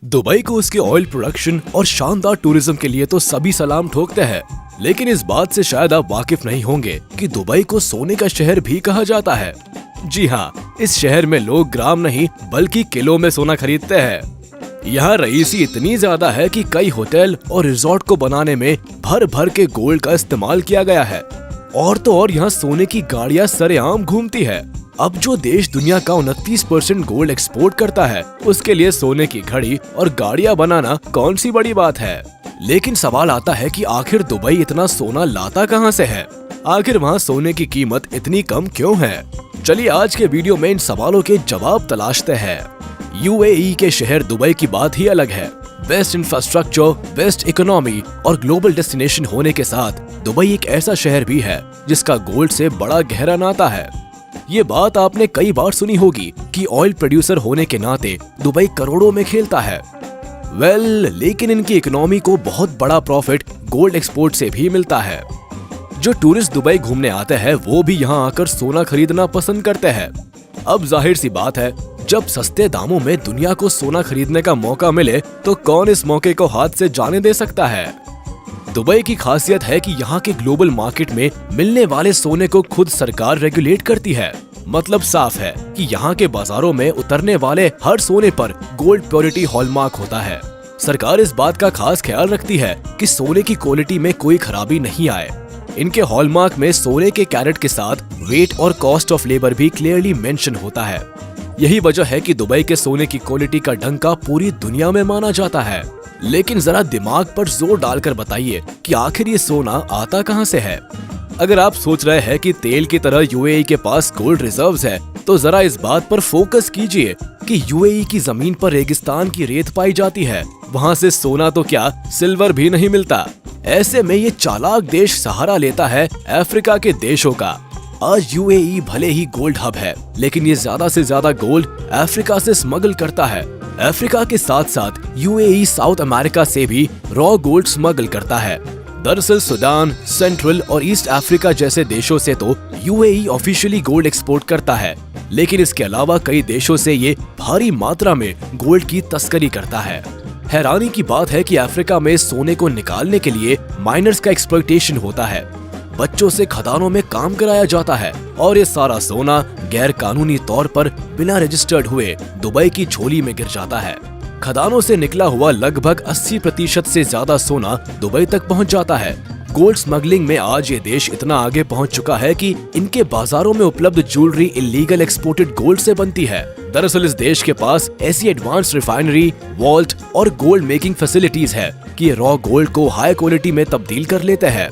Dubai को उसके oil production और शानदार टूरिज्म के लिए तो सभी सलाम ठोकते हैं, लेकिन इस बात से शायद आप वाकिफ नहीं होंगे कि दुबई को सोने का शहर भी कहा जाता है। जी हाँ, इस शहर में लोग ग्राम नहीं बल्कि किलो में सोना खरीदते हैं। यहाँ रईसी इतनी ज्यादा है कि कई होटल और रिजॉर्ट को बनाने में भर भर के गोल्ड का इस्तेमाल किया गया है। और तो और यहाँ सोने की गाड़ियाँ सरेआम घूमती है। अब जो देश दुनिया का 29% गोल्ड एक्सपोर्ट करता है, उसके लिए सोने की घड़ी और गाड़ियाँ बनाना कौन सी बड़ी बात है। लेकिन सवाल आता है कि आखिर दुबई इतना सोना लाता कहाँ से है? आखिर वहाँ सोने की कीमत इतनी कम क्यों है? चलिए आज के वीडियो में इन सवालों के जवाब तलाशते हैं। यूएई के शहर दुबई की बात ही अलग है। बेस्ट इंफ्रास्ट्रक्चर, बेस्ट इकोनॉमी और ग्लोबल डेस्टिनेशन होने के साथ दुबई एक ऐसा शहर भी है जिसका गोल्ड से बड़ा गहरा नाता है। ये बात आपने कई बार सुनी होगी कि ऑयल प्रोड्यूसर होने के नाते दुबई करोड़ों में खेलता है। लेकिन इनकी इकोनॉमी को बहुत बड़ा प्रॉफिट गोल्ड एक्सपोर्ट से भी मिलता है। जो टूरिस्ट दुबई घूमने आते हैं वो भी यहाँ आकर सोना खरीदना पसंद करते हैं। अब जाहिर सी बात है, जब सस्ते दामों में दुनिया को सोना खरीदने का मौका मिले तो कौन इस मौके को हाथ से जाने दे सकता है। दुबई की खासियत है कि यहाँ के ग्लोबल मार्केट में मिलने वाले सोने को खुद सरकार रेगुलेट करती है। मतलब साफ है कि यहाँ के बाजारों में उतरने वाले हर सोने पर गोल्ड प्योरिटी हॉलमार्क होता है। सरकार इस बात का खास ख्याल रखती है कि सोने की क्वालिटी में कोई खराबी नहीं आए। इनके हॉलमार्क में सोने के कैरेट के साथ वेट और कॉस्ट ऑफ लेबर भी क्लियरली मेंशन होता है। यही वजह है कि दुबई के सोने की क्वालिटी का डंका पूरी दुनिया में माना जाता है। लेकिन जरा दिमाग पर जोर डालकर बताइए कि आखिर ये सोना आता कहां से है। अगर आप सोच रहे हैं कि तेल की तरह यूएई के पास गोल्ड रिजर्व्स है, तो जरा इस बात पर फोकस कीजिए कि यूएई की जमीन पर रेगिस्तान की रेत पाई जाती है। वहां से सोना तो क्या सिल्वर भी नहीं मिलता। ऐसे में ये चालाक देश सहारा लेता है अफ्रीका के देशों का। आज यूएई भले ही गोल्ड हब है, लेकिन ये ज्यादा से ज्यादा गोल्ड अफ्रीका से स्मगल करता है। अफ्रीका के साथ साथ यूएई साउथ अमेरिका से भी रॉ गोल्ड स्मगल करता है। दरअसल सूडान, सेंट्रल और ईस्ट अफ्रीका जैसे देशों से तो यूएई ऑफिशियली गोल्ड एक्सपोर्ट करता है, लेकिन इसके अलावा कई देशों से ये भारी मात्रा में गोल्ड की तस्करी करता है। हैरानी की बात है कि अफ्रीका में सोने को निकालने के लिए माइनर्स का एक्सप्लॉयटेशन होता है। बच्चों से खदानों में काम कराया जाता है और ये सारा सोना गैर कानूनी तौर पर बिना रजिस्टर्ड हुए दुबई की झोली में गिर जाता है। खदानों से निकला हुआ लगभग 80% से ज्यादा सोना दुबई तक पहुंच जाता है। गोल्ड स्मगलिंग में आज ये देश इतना आगे पहुंच चुका है कि इनके बाजारों में उपलब्ध ज्वेलरी इलीगल एक्सपोर्टेड गोल्ड से बनती है। दरअसल इस देश के पास ऐसी एडवांस रिफाइनरी, वॉल्ट और गोल्ड मेकिंग फैसिलिटीज है कि ये रॉ गोल्ड को हाई क्वालिटी में तब्दील कर लेते हैं।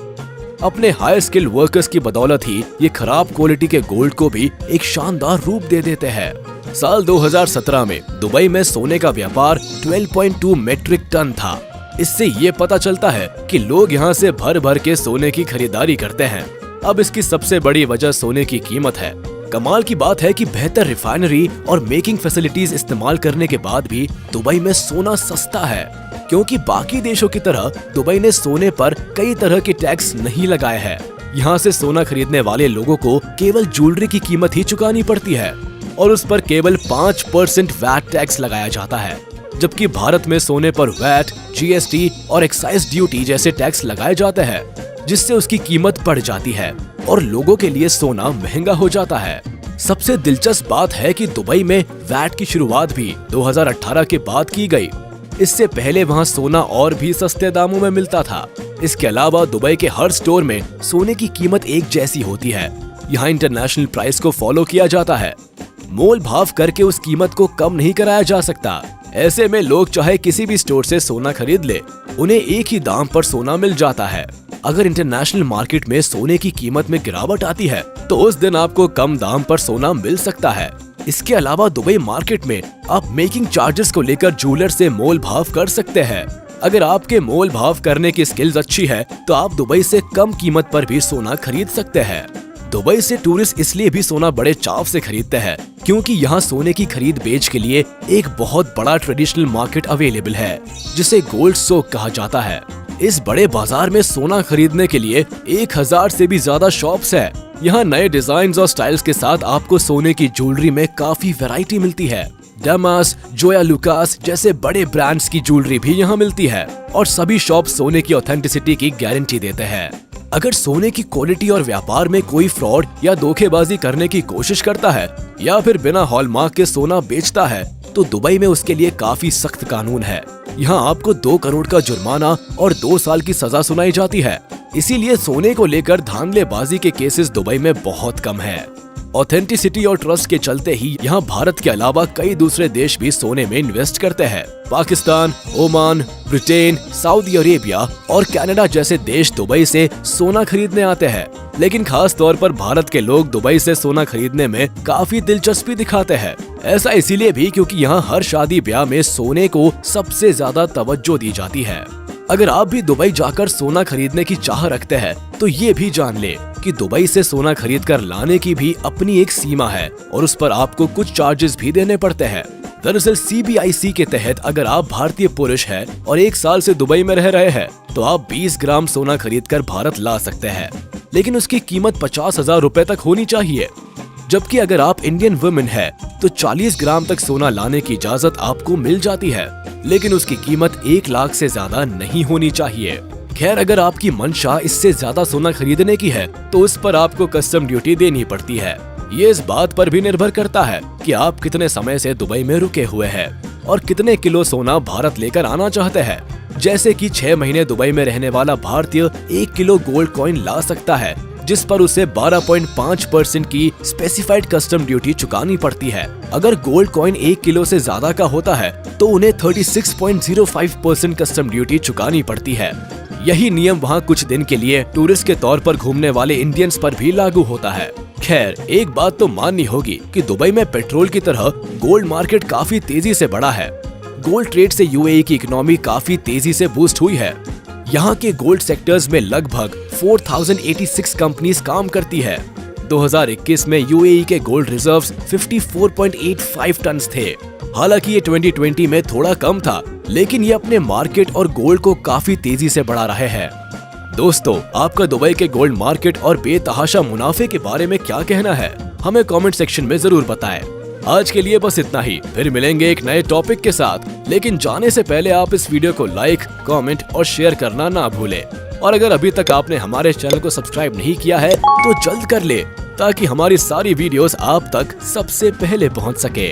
अपने हाई स्किल वर्कर्स की बदौलत ही ये खराब क्वालिटी के गोल्ड को भी एक शानदार रूप दे देते हैं। साल 2017 में दुबई में सोने का व्यापार 12.2 मेट्रिक टन था। इससे ये पता चलता है कि लोग यहाँ से भर भर के सोने की खरीदारी करते हैं। अब इसकी सबसे बड़ी वजह सोने की कीमत है। कमाल की बात है कि बेहतर रिफाइनरी और मेकिंग फैसिलिटीज इस्तेमाल करने के बाद भी दुबई में सोना सस्ता है, क्योंकि बाकी देशों की तरह दुबई ने सोने पर कई तरह के टैक्स नहीं लगाए हैं। यहाँ से सोना खरीदने वाले लोगों को केवल ज्वेलरी की कीमत ही चुकानी पड़ती है और उस पर केवल 5% वैट टैक्स लगाया जाता है, जबकि भारत में सोने पर वैट, जीएसटी और एक्साइज ड्यूटी जैसे टैक्स लगाए जाते हैं, जिससे उसकी कीमत बढ़ जाती है और लोगों के लिए सोना महंगा हो जाता है। सबसे दिलचस्प बात है कि दुबई में वैट की शुरुआत भी 2018 के बाद की गई। इससे पहले वहाँ सोना और भी सस्ते दामों में मिलता था। इसके अलावा दुबई के हर स्टोर में सोने की कीमत एक जैसी होती है। यहाँ इंटरनेशनल प्राइस को फॉलो किया जाता है। मोल भाव करके उस कीमत को कम नहीं कराया जा सकता। ऐसे में लोग चाहे किसी भी स्टोर से सोना खरीद ले, उन्हें एक ही दाम पर सोना मिल जाता है। अगर इंटरनेशनल मार्केट में सोने की कीमत में गिरावट आती है तो उस दिन आपको कम दाम पर सोना मिल सकता है। इसके अलावा दुबई मार्केट में आप मेकिंग चार्जेस को लेकर ज्वेलर से मोल भाव कर सकते हैं। अगर आपके मोल भाव करने की स्किल्स अच्छी है तो आप दुबई से कम कीमत पर भी सोना खरीद सकते हैं। दुबई से टूरिस्ट इसलिए भी सोना बड़े चाव से खरीदते हैं क्योंकि यहाँ सोने की खरीद बेच के लिए एक बहुत बड़ा ट्रेडिशनल मार्केट अवेलेबल है, जिसे गोल्ड सोक कहा जाता है। इस बड़े बाजार में सोना खरीदने के लिए 1000 से भी ज्यादा शॉप्स है। यहाँ नए डिजाइन और स्टाइल्स के साथ आपको सोने की ज्वेलरी में काफी वैरायटी मिलती है। डेमास, जोया लुकास जैसे बड़े ब्रांड्स की ज्वेलरी भी यहाँ मिलती है और सभी शॉप सोने की ऑथेंटिसिटी की गारंटी देते हैं। अगर सोने की क्वालिटी और व्यापार में कोई फ्रॉड या धोखेबाजी करने की कोशिश करता है या फिर बिना हॉलमार्क के सोना बेचता है तो दुबई में उसके लिए काफी सख्त कानून है। यहाँ आपको 2 करोड़ का जुर्माना और 2 साल की सजा सुनाई जाती है। इसीलिए सोने को लेकर धांधलेबाजी के केसेस दुबई में बहुत कम है। ऑथेंटिसिटी और ट्रस्ट के चलते ही यहाँ भारत के अलावा कई दूसरे देश भी सोने में इन्वेस्ट करते हैं। Pakistan, Oman, Britain, Saudi Arabia और कनाडा जैसे देश दुबई से सोना खरीदने आते हैं। लेकिन खास तौर पर भारत के लोग दुबई से सोना खरीदने में काफी दिलचस्पी दिखाते हैं। ऐसा इसीलिए भी क्योंकि यहाँ हर शादी ब्याह में सोने को सबसे ज्यादा तवज्जो दी जाती है। अगर आप भी दुबई जाकर सोना खरीदने की चाह रखते हैं तो ये भी जान ले कि दुबई से सोना खरीद कर लाने की भी अपनी एक सीमा है और उस पर आपको कुछ चार्जेस भी देने पड़ते हैं। दरअसल CBIC के तहत अगर आप भारतीय पुरुष हैं और 1 साल से दुबई में रह रहे हैं तो आप 20 ग्राम सोना खरीद कर भारत ला सकते हैं, लेकिन उसकी कीमत 50,000 रुपए तक होनी चाहिए। जबकि अगर आप इंडियन वुमेन है तो 40 ग्राम तक सोना लाने की इजाजत आपको मिल जाती है, लेकिन उसकी कीमत 1 लाख से ज्यादा नहीं होनी चाहिए। खैर, अगर आपकी मंशा इससे ज्यादा सोना खरीदने की है तो उस पर आपको कस्टम ड्यूटी देनी पड़ती है। ये इस बात पर भी निर्भर करता है कि आप कितने समय से दुबई में रुके हुए हैं और कितने किलो सोना भारत लेकर आना चाहते हैं। जैसे कि 6 महीने दुबई में रहने वाला भारतीय 1 किलो गोल्ड कॉइन ला सकता है, जिस पर उसे 12.5% की स्पेसिफाइड कस्टम ड्यूटी चुकानी पड़ती है। अगर गोल्ड कॉइन 1 किलो से ज्यादा का होता है तो उन्हें 36.05% कस्टम ड्यूटी चुकानी पड़ती है। यही नियम वहाँ कुछ दिन के लिए टूरिस्ट के तौर पर घूमने वाले इंडियंस पर भी लागू होता है। खैर, एक बात तो माननी होगी कि दुबई में पेट्रोल की तरह गोल्ड मार्केट काफी तेजी से बढ़ा है। गोल्ड ट्रेड से UAE की इकोनॉमी काफी तेजी से बूस्ट हुई है। यहाँ के गोल्ड सेक्टर्स में लगभग 4086 कंपनीज काम करती है। 2021 में UAE के गोल्ड रिजर्व्स 54.85 टन थे। हालांकि ये 2020 में थोड़ा कम था, लेकिन ये अपने मार्केट और गोल्ड को काफी तेजी से बढ़ा रहे हैं। दोस्तों, आपका दुबई के गोल्ड मार्केट और बेतहाशा मुनाफे के बारे में क्या कहना है? हमें कमेंट सेक्शन में जरूर बताएं। आज के लिए बस इतना ही, फिर मिलेंगे एक नए टॉपिक के साथ। लेकिन जाने से पहले आप इस वीडियो को लाइक, कमेंट और शेयर करना ना भूलें। और अगर अभी तक आपने हमारे चैनल को सब्सक्राइब नहीं किया है तो जल्द कर ले, ताकि हमारी सारी वीडियोस आप तक सबसे पहले पहुंच सके।